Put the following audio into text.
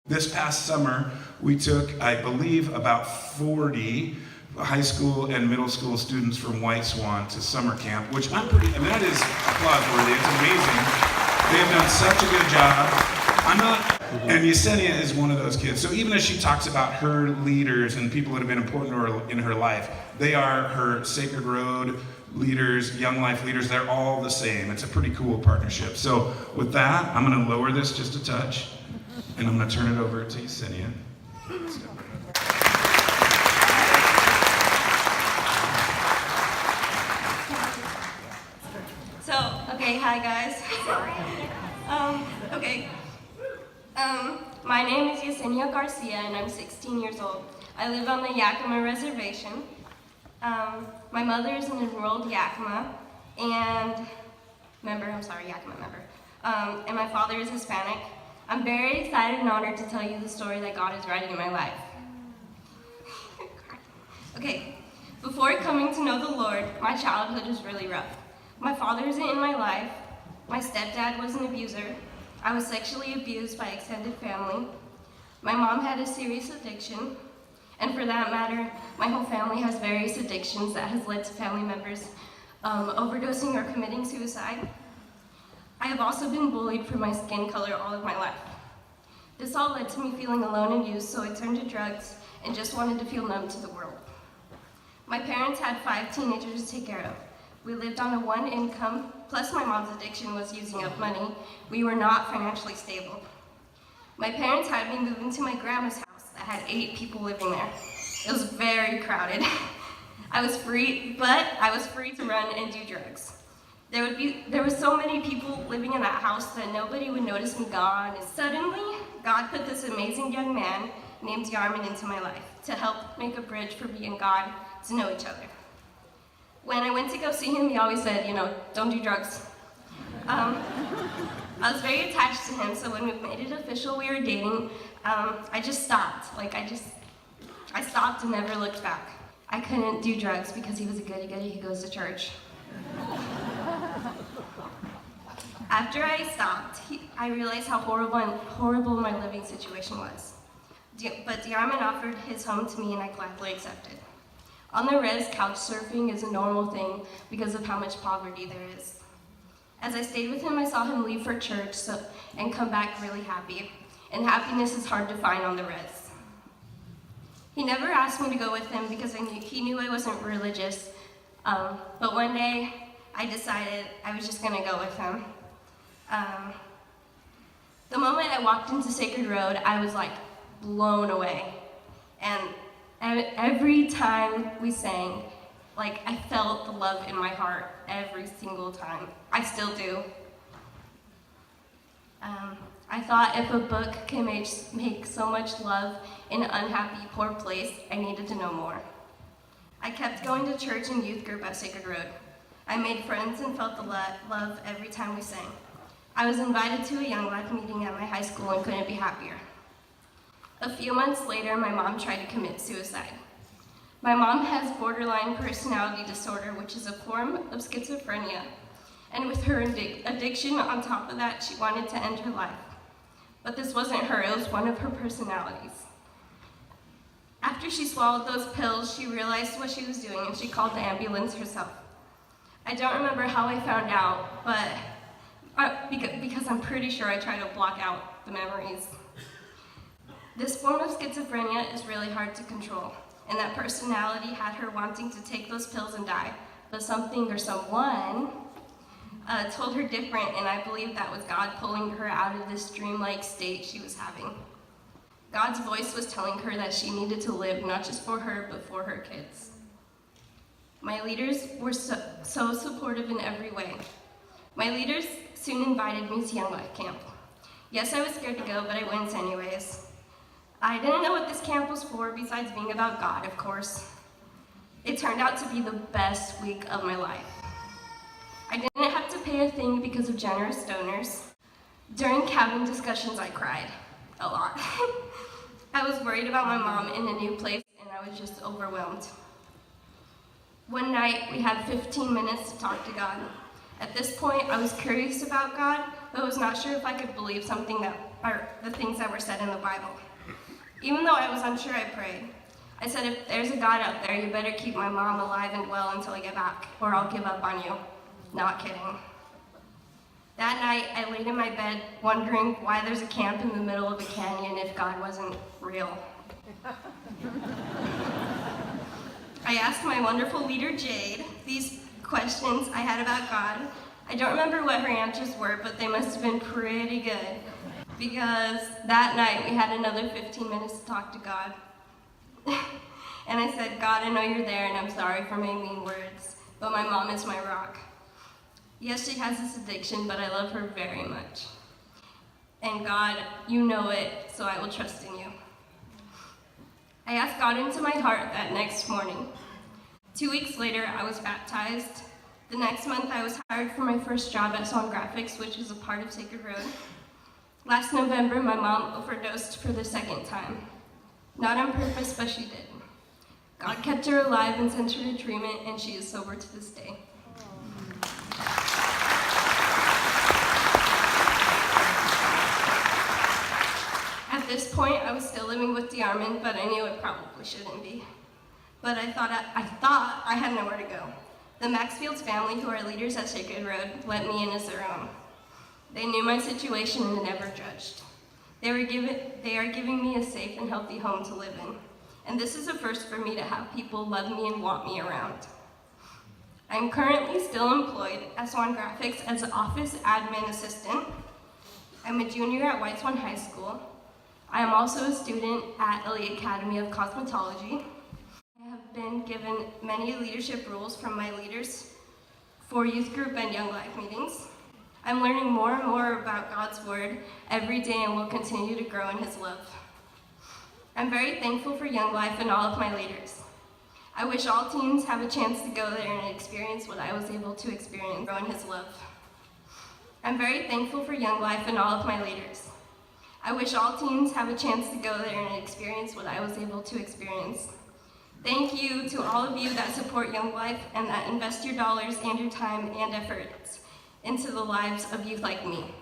This past summer, we took, I believe, about 40 high school and middle school students from White Swan to summer camp, which that is applaud-worthy. It's amazing. They have done such a good job. And Yesenia is one of those kids. So even as she talks about her leaders and people that have been important to her in her life, they are her Sacred Road leaders, Young Life leaders. They're all the same. It's a pretty cool partnership. So with that, I'm going to lower this just a touch, and I'm going to turn it over to Yesenia. Let's go. Okay, hi guys. My name is Yesenia Garcia and I'm 16 years old. I live on the Yakima Reservation. My mother is an enrolled Yakima Yakima member, and my father is Hispanic. I'm very excited and honored to tell you the story that God is writing in my life. Okay, before coming to know the Lord, my childhood was really rough. My father isn't in my life. My stepdad was an abuser. I was sexually abused by extended family. My mom had a serious addiction. And for that matter, my whole family has various addictions that has led to family members overdosing or committing suicide. I have also been bullied for my skin color all of my life. This all led to me feeling alone and used, so I turned to drugs and just wanted to feel numb to the world. My parents had 5 teenagers to take care of. We lived on a 1 income, plus my mom's addiction was using up money. We were not financially stable. My parents had me move into my grandma's house that had 8 people living there. It was very crowded. I was free to run and do drugs. There were so many people living in that house that nobody would notice me gone. And suddenly, God put this amazing young man named Yarman into my life to help make a bridge for me and God to know each other. When I went to go see him, he always said, don't do drugs. I was very attached to him, so when we made it official we were dating, I just stopped. I stopped and never looked back. I couldn't do drugs because he was a goody-goody who goes to church. After I stopped, I realized how horrible my living situation was. But Yarman offered his home to me and I gladly accepted. On the res, couch surfing is a normal thing because of how much poverty there is. As I stayed with him, I saw him leave for church and come back really happy. And happiness is hard to find on the res. He never asked me to go with him because he knew I wasn't religious. But one day, I decided I was just gonna go with him. The moment I walked into Sacred Road, I was blown away. And every time we sang, I felt the love in my heart every single time. I still do. I thought if a book can make so much love in an unhappy, poor place, I needed to know more. I kept going to church and youth group at Sacred Road. I made friends and felt the love every time we sang. I was invited to a Young Life meeting at my high school and couldn't be happier. A few months later, my mom tried to commit suicide. My mom has borderline personality disorder, which is a form of schizophrenia. And with her addiction on top of that, she wanted to end her life. But this wasn't her, it was one of her personalities. After she swallowed those pills, she realized what she was doing and she called the ambulance herself. I don't remember how I found out, but because I'm pretty sure I tried to block out the memories. This form of schizophrenia is really hard to control, and that personality had her wanting to take those pills and die, but something or someone told her different, and I believe that was God pulling her out of this dreamlike state she was having. God's voice was telling her that she needed to live not just for her, but for her kids. My leaders were so supportive in every way. My leaders soon invited me to Young Life Camp. Yes, I was scared to go, but I went anyways. I didn't know what this camp was for, besides being about God, of course. It turned out to be the best week of my life. I didn't have to pay a thing because of generous donors. During cabin discussions, I cried a lot. I was worried about my mom in a new place, and I was just overwhelmed. One night, we had 15 minutes to talk to God. At this point, I was curious about God, but was not sure if I could believe something that or the things that were said in the Bible. Even though I was unsure, I prayed. I said, if there's a God out there, you better keep my mom alive and well until I get back, or I'll give up on you. Not kidding. That night, I laid in my bed wondering why there's a camp in the middle of a canyon if God wasn't real. I asked my wonderful leader, Jade, these questions I had about God. I don't remember what her answers were, but they must have been pretty good. Because that night, we had another 15 minutes to talk to God. And I said, God, I know you're there, and I'm sorry for my mean words, but my mom is my rock. Yes, she has this addiction, but I love her very much. And God, you know it, so I will trust in you. I asked God into my heart that next morning. 2 weeks later, I was baptized. The next month, I was hired for my first job at Swan Graphics, which is a part of Sacred Road. Last November, my mom overdosed for the second time. Not on purpose, but she did. God kept her alive and sent her to treatment, and she is sober to this day. At this point, I was still living with DeArmond, but I knew it probably shouldn't be. But I thought I had nowhere to go. The Maxfields family, who are leaders at Sacred Road, let me in as their own. They knew my situation and never judged. They are giving me a safe and healthy home to live in. And this is a first for me to have people love me and want me around. I'm currently still employed at Swan Graphics as an office admin assistant. I'm a junior at White Swan High School. I am also a student at Elite Academy of Cosmetology. I have been given many leadership roles from my leaders for youth group and Young Life meetings. I'm learning more and more about God's Word every day and will continue to grow in His love. I'm very thankful for Young Life and all of my leaders. I wish all teens have a chance to go there and experience what I was able to experience, grow in His love. I'm very thankful for Young Life and all of my leaders. I wish all teens have a chance to go there and experience what I was able to experience. Thank you to all of you that support Young Life and that invest your dollars and your time and efforts into the lives of youth like me.